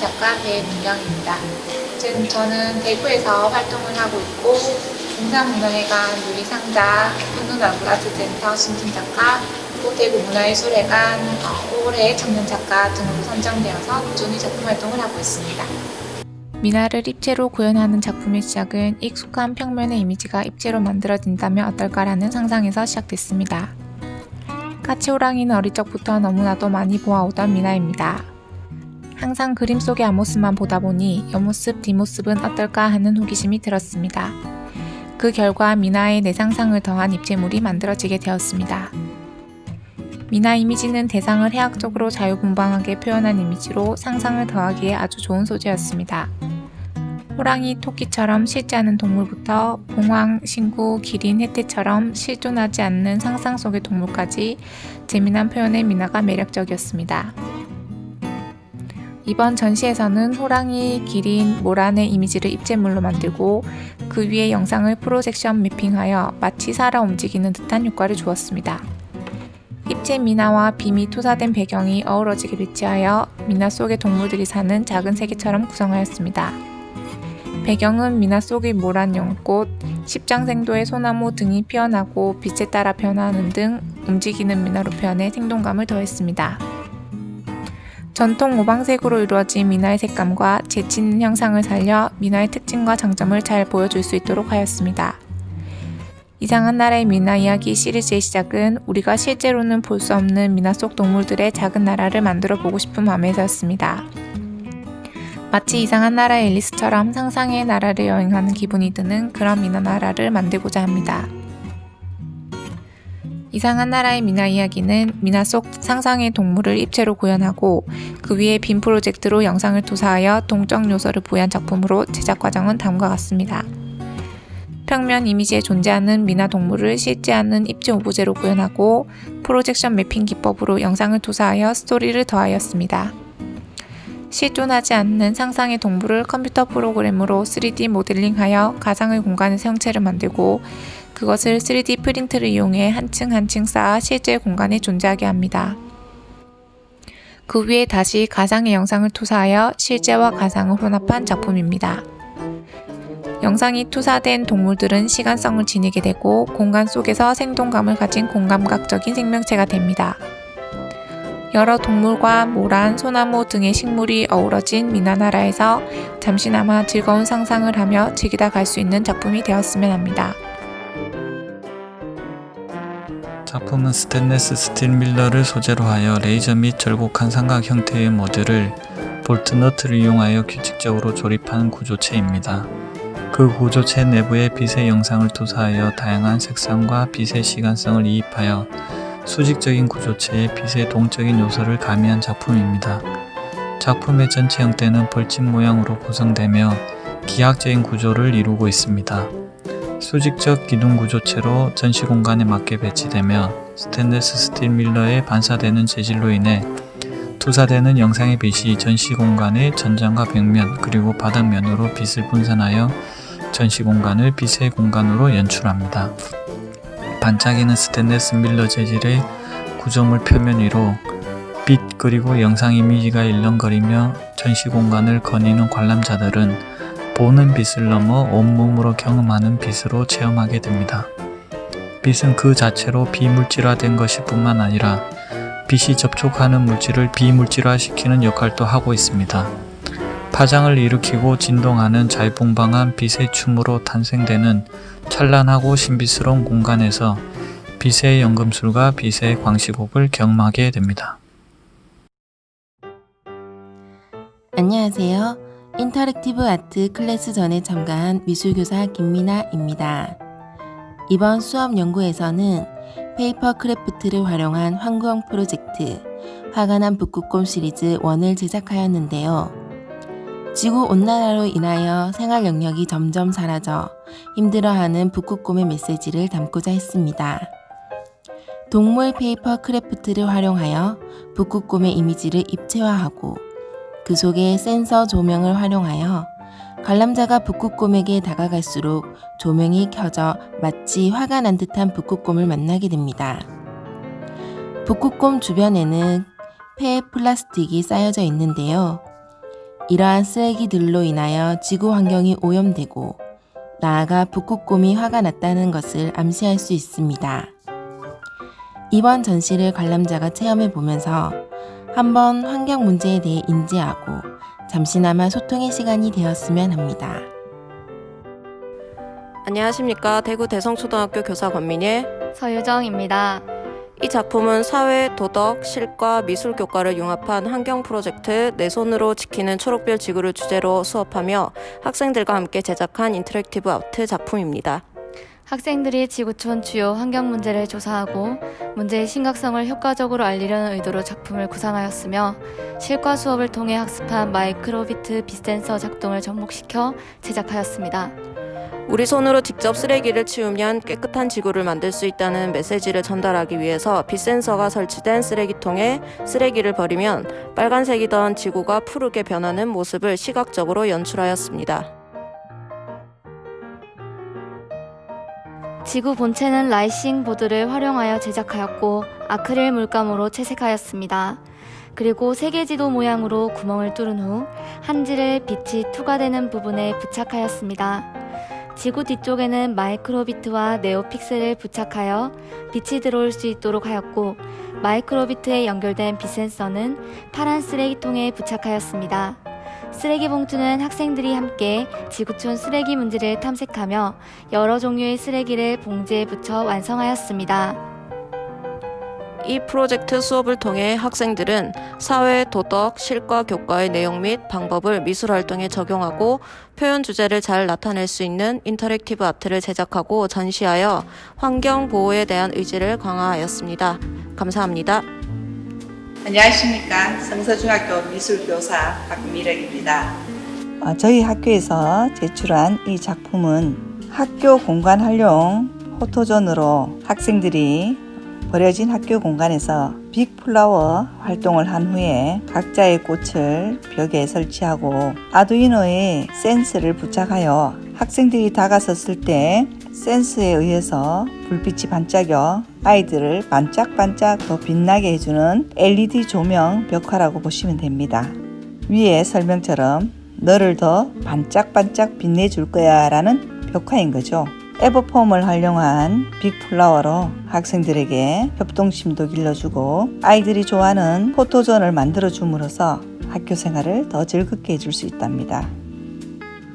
작가 배민경입니다. 지금 저는 대구에서 활동을 하고 있고 공산문화회관 유리상자 훈훈아트센터 신진작가 또 대구문화예술회관 올해 청년작가 등으로 선정되어서 꾸준히 작품 활동을 하고 있습니다. 미나를 입체로 구현하는 작품의 시작은 익숙한 평면의 이미지가 입체로 만들어진다면 어떨까라는 상상에서 시작됐습니다. 까치호랑이는 어릴 적부터 너무나도 많이 보아오던 미나입니다. 항상 그림 속의 앞모습만 보다 보니 옆모습, 뒷모습은 어떨까 하는 호기심이 들었습니다. 그 결과 미나의 내 상상을 더한 입체물이 만들어지게 되었습니다. 미나 이미지는 대상을 해학적으로 자유분방하게 표현한 이미지로 상상을 더하기에 아주 좋은 소재였습니다. 호랑이, 토끼처럼 실제 않은 동물부터 봉황, 신구, 기린, 해태처럼 실존하지 않는 상상 속의 동물까지 재미난 표현의 미나가 매력적이었습니다. 이번 전시에서는 호랑이, 기린, 모란의 이미지를 입체물로 만들고 그 위에 영상을 프로젝션 매핑하여 마치 살아 움직이는 듯한 효과를 주었습니다. 입체 미나와 빔이 투사된 배경이 어우러지게 배치하여 미나 속의 동물들이 사는 작은 세계처럼 구성하였습니다. 배경은 미나 속의 모란 연꽃, 십장생도의 소나무 등이 피어나고 빛에 따라 변화하는 등 움직이는 미나로 표현해 생동감을 더했습니다. 전통 오방색으로 이루어진 미나의 색감과 재치있는 형상을 살려 미나의 특징과 장점을 잘 보여줄 수 있도록 하였습니다. 이상한 나라의 미나 이야기 시리즈의 시작은 우리가 실제로는 볼 수 없는 미나 속 동물들의 작은 나라를 만들어 보고 싶은 마음에서였습니다. 마치 이상한 나라의 앨리스처럼 상상의 나라를 여행하는 기분이 드는 그런 미나 나라를 만들고자 합니다. 이상한 나라의 미나 이야기는 미나 속 상상의 동물을 입체로 구현하고 그 위에 빔 프로젝트로 영상을 투사하여 동적 요소를 부여한 작품으로 제작 과정은 다음과 같습니다. 평면 이미지에 존재하는 미나 동물을 실제 않는 입체 오브제로 구현하고 프로젝션 매핑 기법으로 영상을 투사하여 스토리를 더하였습니다. 실존하지 않는 상상의 동물을 컴퓨터 프로그램으로 3D 모델링하여 가상의 공간에서 형체를 만들고 그것을 3D 프린트를 이용해 한 층 한 층 쌓아 실제 공간에 존재하게 합니다. 그 위에 다시 가상의 영상을 투사하여 실제와 가상을 혼합한 작품입니다. 영상이 투사된 동물들은 시간성을 지니게 되고 공간 속에서 생동감을 가진 공감각적인 생명체가 됩니다. 여러 동물과 모란, 소나무 등의 식물이 어우러진 미나 나라에서 잠시나마 즐거운 상상을 하며 즐기다 갈 수 있는 작품이 되었으면 합니다. 작품은 스테인리스 스틸 밀러를 소재로 하여 레이저 및 절곡한 삼각 형태의 모듈을 볼트 너트를 이용하여 규칙적으로 조립한 구조체입니다. 그 구조체 내부에 빛의 영상을 투사하여 다양한 색상과 빛의 시간성을 이입하여 수직적인 구조체에 빛의 동적인 요소를 가미한 작품입니다. 작품의 전체 형태는 벌집 모양으로 구성되며 기하학적인 구조를 이루고 있습니다. 수직적 기둥 구조체로 전시 공간에 맞게 배치되며 스테인리스 스틸 밀러에 반사되는 재질로 인해 투사되는 영상의 빛이 전시 공간의 전장과 벽면 그리고 바닥면으로 빛을 분산하여 전시 공간을 빛의 공간으로 연출합니다. 반짝이는 스테인리스 밀러 재질의 구조물 표면 위로 빛 그리고 영상 이미지가 일렁거리며 전시 공간을 거니는 관람자들은 보는 빛을 넘어 온몸으로 경험하는 빛으로 체험하게 됩니다. 빛은 그 자체로 비물질화된 것일 뿐만 아니라 빛이 접촉하는 물질을 비물질화시키는 역할도 하고 있습니다. 파장을 일으키고 진동하는 자유분방한 빛의 춤으로 탄생되는 찬란하고 신비스러운 공간에서 빛의 연금술과 빛의 광시곡을 경험하게 됩니다. 안녕하세요. 인터랙티브 아트 클래스 전에 참가한 미술교사 김미나입니다. 이번 수업 연구에서는 페이퍼 크래프트를 활용한 환구형 프로젝트 화가 난 북극곰 시리즈 1을 제작하였는데요. 지구온난화로 인하여 생활 영역이 점점 사라져 힘들어하는 북극곰의 메시지를 담고자 했습니다. 동물 페이퍼 크래프트를 활용하여 북극곰의 이미지를 입체화하고 그 속에 센서 조명을 활용하여 관람자가 북극곰에게 다가갈수록 조명이 켜져 마치 화가 난 듯한 북극곰을 만나게 됩니다. 북극곰 주변에는 폐 플라스틱이 쌓여져 있는데요. 이러한 쓰레기들로 인하여 지구 환경이 오염되고 나아가 북극곰이 화가 났다는 것을 암시할 수 있습니다. 이번 전시를 관람자가 체험해 보면서 한번 환경 문제에 대해 인지하고 잠시나마 소통의 시간이 되었으면 합니다. 안녕하십니까. 대구 대성초등학교 교사 권민예. 서유정입니다. 이 작품은 사회, 도덕, 실과, 미술 교과를 융합한 환경 프로젝트 내 손으로 지키는 초록별 지구를 주제로 수업하며 학생들과 함께 제작한 인터랙티브 아트 작품입니다. 학생들이 지구촌 주요 환경 문제를 조사하고 문제의 심각성을 효과적으로 알리려는 의도로 작품을 구상하였으며 실과 수업을 통해 학습한 마이크로비트 빛센서 작동을 접목시켜 제작하였습니다. 우리 손으로 직접 쓰레기를 치우면 깨끗한 지구를 만들 수 있다는 메시지를 전달하기 위해서 빛센서가 설치된 쓰레기통에 쓰레기를 버리면 빨간색이던 지구가 푸르게 변하는 모습을 시각적으로 연출하였습니다. 지구 본체는 라이싱 보드를 활용하여 제작하였고 아크릴 물감으로 채색하였습니다. 그리고 세계지도 모양으로 구멍을 뚫은 후 한지를 빛이 투과되는 부분에 부착하였습니다. 지구 뒤쪽에는 마이크로비트와 네오픽셀을 부착하여 빛이 들어올 수 있도록 하였고 마이크로비트에 연결된 빛센서는 파란 쓰레기통에 부착하였습니다. 쓰레기 봉투는 학생들이 함께 지구촌 쓰레기 문제를 탐색하며 여러 종류의 쓰레기를 봉지에 붙여 완성하였습니다. 이 프로젝트 수업을 통해 학생들은 사회, 도덕, 실과 교과의 내용 및 방법을 미술 활동에 적용하고 표현 주제를 잘 나타낼 수 있는 인터랙티브 아트를 제작하고 전시하여 환경 보호에 대한 의지를 강화하였습니다. 감사합니다. 안녕하십니까. 성서중학교 미술교사 박미력입니다. 저희 학교에서 제출한 이 작품은 학교 공간 활용 포토존으로 학생들이 버려진 학교 공간에서 빅플라워 활동을 한 후에 각자의 꽃을 벽에 설치하고 아두이노에 센스를 부착하여 학생들이 다가섰을 때 센스에 의해서 불빛이 반짝여 아이들을 반짝반짝 더 빛나게 해주는 LED 조명 벽화라고 보시면 됩니다. 위에 설명처럼 너를 더 반짝반짝 빛내줄 거야 라는 벽화인 거죠. 에버폼을 활용한 빅플라워로 학생들에게 협동심도 길러주고 아이들이 좋아하는 포토존을 만들어줌으로써 학교 생활을 더 즐겁게 해줄 수 있답니다.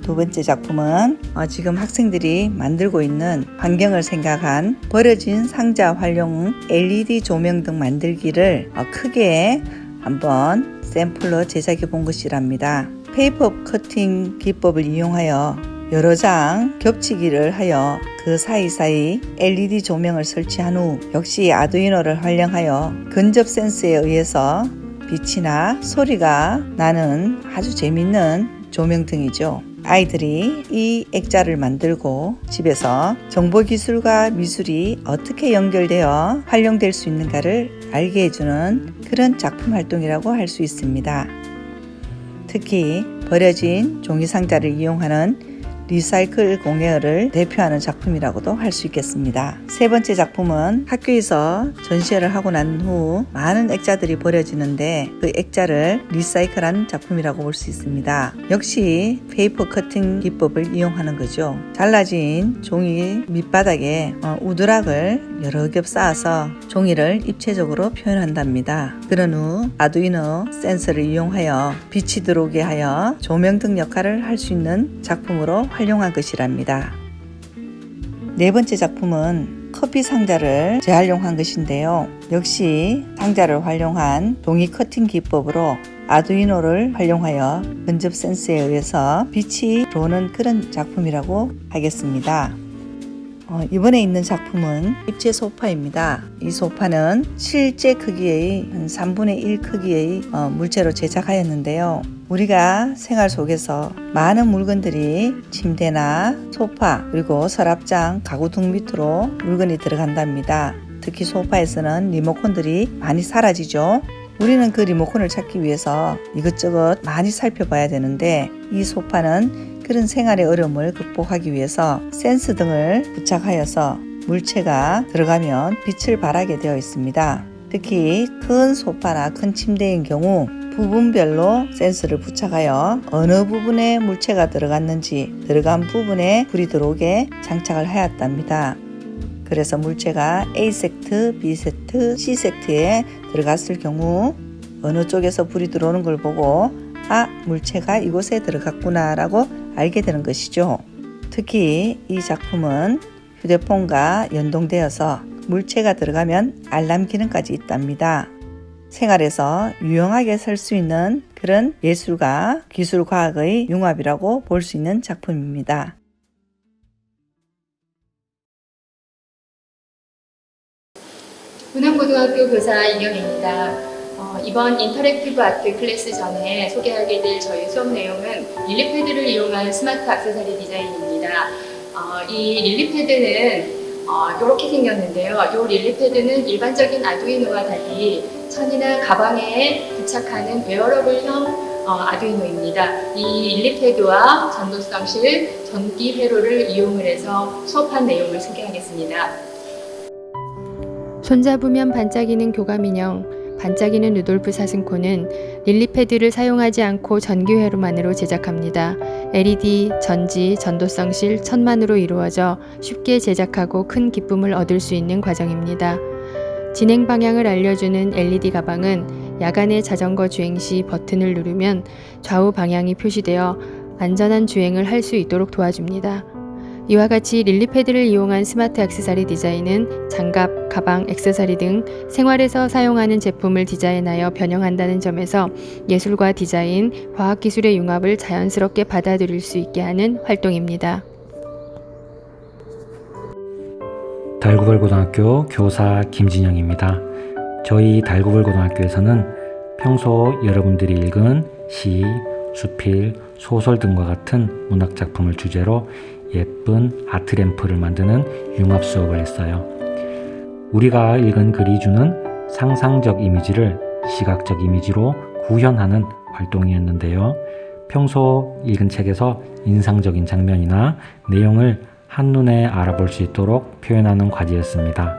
두 번째 작품은 지금 학생들이 만들고 있는 환경을 생각한 버려진 상자 활용 LED 조명 등 만들기를 크게 한번 샘플로 제작해 본 것이랍니다. 페이퍼 커팅 기법을 이용하여 여러 장 겹치기를 하여 그 사이사이 LED 조명을 설치한 후 역시 아두이노를 활용하여 근접 센서에 의해서 빛이나 소리가 나는 아주 재밌는 조명등이죠. 아이들이 이 액자를 만들고 집에서 정보기술과 미술이 어떻게 연결되어 활용될 수 있는가를 알게 해주는 그런 작품 활동이라고 할 수 있습니다. 특히 버려진 종이상자를 이용하는 리사이클 공예를 대표하는 작품이라고도 할 수 있겠습니다. 세 번째 작품은 학교에서 전시회를 하고 난 후 많은 액자들이 버려지는데 그 액자를 리사이클한 작품이라고 볼 수 있습니다. 역시 페이퍼 커팅 기법을 이용하는 거죠. 잘라진 종이 밑바닥에 우드락을 여러 겹 쌓아서 종이를 입체적으로 표현한답니다. 그런 후 아두이노 센서를 이용하여 빛이 들어오게 하여 조명등 역할을 할 수 있는 작품으로 활용한 것이랍니다. 네 번째 작품은 커피 상자를 재활용한 것인데요. 역시 상자를 활용한 종이 커팅 기법으로 아두이노를 활용하여 근접 센서에 의해서 빛이 들어오는 그런 작품이라고 하겠습니다. 이번에 있는 작품은 입체 소파입니다. 이 소파는 실제 크기의 한 3분의 1 크기의 물체로 제작하였는데요. 우리가 생활 속에서 많은 물건들이 침대나 소파 그리고 서랍장, 가구 등 밑으로 물건이 들어간답니다. 특히 소파에서는 리모컨들이 많이 사라지죠. 우리는 그 리모컨을 찾기 위해서 이것저것 많이 살펴봐야 되는데 이 소파는 그런 생활의 어려움을 극복하기 위해서 센서 등을 부착하여서 물체가 들어가면 빛을 발하게 되어 있습니다. 특히 큰 소파나 큰 침대인 경우 부분별로 센서를 부착하여 어느 부분에 물체가 들어갔는지 들어간 부분에 불이 들어오게 장착을 하였답니다. 그래서 물체가 A섹트, B섹트, C섹트에 들어갔을 경우 어느 쪽에서 불이 들어오는 걸 보고 물체가 이곳에 들어갔구나 라고 알게 되는 것이죠. 특히 이 작품은 휴대폰과 연동되어서 물체가 들어가면 알람 기능까지 있답니다. 생활에서 유용하게 쓸 수 있는 그런 예술과 기술과학의 융합이라고 볼 수 있는 작품입니다. 문암고등학교 교사 이경입니다. 이번 인터랙티브 아트 클래스 전에 소개하게 될 저희 수업 내용은 릴리패드를 이용한 스마트 액세서리 디자인입니다. 이 릴리패드는 이렇게 생겼는데요. 이 릴리패드는 일반적인 아두이노와 달리 천이나 가방에 부착하는 웨어러블형 아두이노입니다. 이 릴리패드와 전도성실 전기 회로를 이용을 해서 수업한 내용을 소개하겠습니다. 손잡으면 반짝이는 교감인형, 반짝이는 루돌프 사슴코는 릴리패드를 사용하지 않고 전기회로만으로 제작합니다. LED, 전지, 전도성실, 천만으로 이루어져 쉽게 제작하고 큰 기쁨을 얻을 수 있는 과정입니다. 진행 방향을 알려주는 LED 가방은 야간에 자전거 주행 시 버튼을 누르면 좌우 방향이 표시되어 안전한 주행을 할 수 있도록 도와줍니다. 이와 같이 릴리패드를 이용한 스마트 액세서리 디자인은 장갑, 가방, 액세서리 등 생활에서 사용하는 제품을 디자인하여 변형한다는 점에서 예술과 디자인, 과학기술의 융합을 자연스럽게 받아들일 수 있게 하는 활동입니다. 달구벌고등학교 교사 김진영입니다. 저희 달구벌고등학교에서는 평소 여러분들이 읽은 시, 수필, 소설 등과 같은 문학작품을 주제로 예쁜 아트램프를 만드는 융합 수업을 했어요. 우리가 읽은 글이 주는 상상적 이미지를 시각적 이미지로 구현하는 활동이었는데요. 평소 읽은 책에서 인상적인 장면이나 내용을 한눈에 알아볼 수 있도록 표현하는 과제였습니다.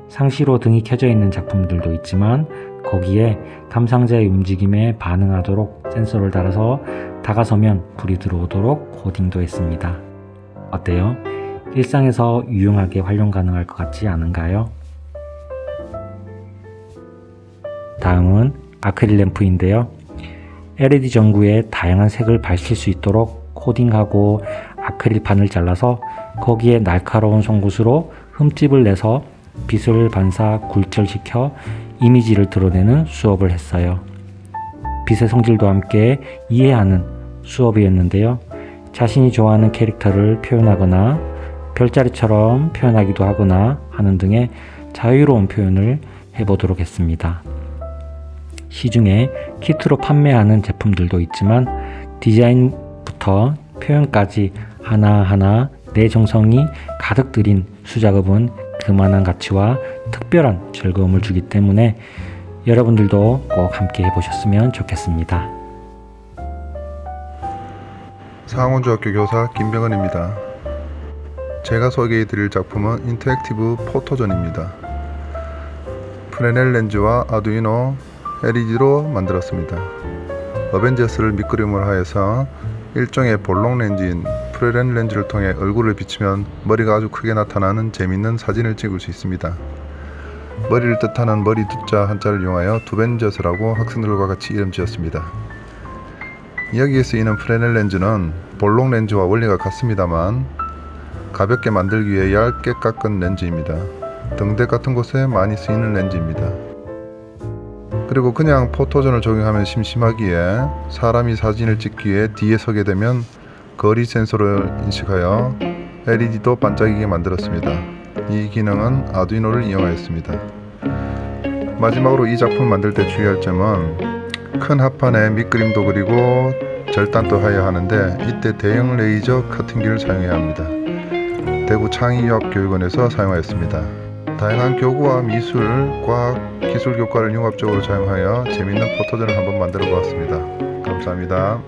상시로 등이 켜져 있는 작품들도 있지만 거기에 감상자의 움직임에 반응하도록 센서를 달아서 다가서면 불이 들어오도록 코딩도 했습니다. 어때요? 일상에서 유용하게 활용 가능할 것 같지 않은가요? 다음은 아크릴 램프인데요. LED 전구에 다양한 색을 밝힐 수 있도록 코딩하고 아크릴판을 잘라서 거기에 날카로운 송곳으로 흠집을 내서 빛을 반사 굴절시켜 이미지를 드러내는 수업을 했어요. 빛의 성질도 함께 이해하는 수업이었는데요. 자신이 좋아하는 캐릭터를 표현하거나 별자리처럼 표현하기도 하거나 하는 등의 자유로운 표현을 해보도록 했습니다. 시중에 키트로 판매하는 제품들도 있지만 디자인부터 표현까지 하나하나 내 정성이 가득 들인 수작업은 그만한 가치와 특별한 즐거움을 주기 때문에 여러분들도 꼭 함께 해보셨으면 좋겠습니다. 상원중학교 교사 김병헌입니다. 제가 소개해드릴 작품은 인터랙티브 포토전입니다. 프레넬 렌즈와 아두이노 LED로 만들었습니다. 어벤져스를 밑그림으로 하여서 일종의 볼록 렌즈인 프레넬 렌즈를 통해 얼굴을 비추면 머리가 아주 크게 나타나는 재밌는 사진을 찍을 수 있습니다. 머리를 뜻하는 머리 두자 한자를 이용하여 두벤져스라고 학생들과 같이 이름 지었습니다. 여기에 쓰이는 프레넬 렌즈는 볼록 렌즈와 원리가 같습니다만 가볍게 만들기 위해 얇게 깎은 렌즈입니다. 등대 같은 곳에 많이 쓰이는 렌즈입니다. 그리고 그냥 포토전을 적용하면 심심하기에 사람이 사진을 찍기 위해 뒤에 서게 되면 거리 센서를 인식하여 LED도 반짝이게 만들었습니다. 이 기능은 아두이노를 이용하였습니다. 마지막으로 이 작품 만들 때 주의할 점은 큰 합판에 밑그림도 그리고 절단도 해야 하는데 이때 대형 레이저 커팅기를 사용해야 합니다. 대구 창의융합교육원에서 사용하였습니다. 다양한 교구와 미술, 과학, 기술 교과를 융합적으로 사용하여 재미있는 포토전을 한번 만들어 보았습니다. 감사합니다.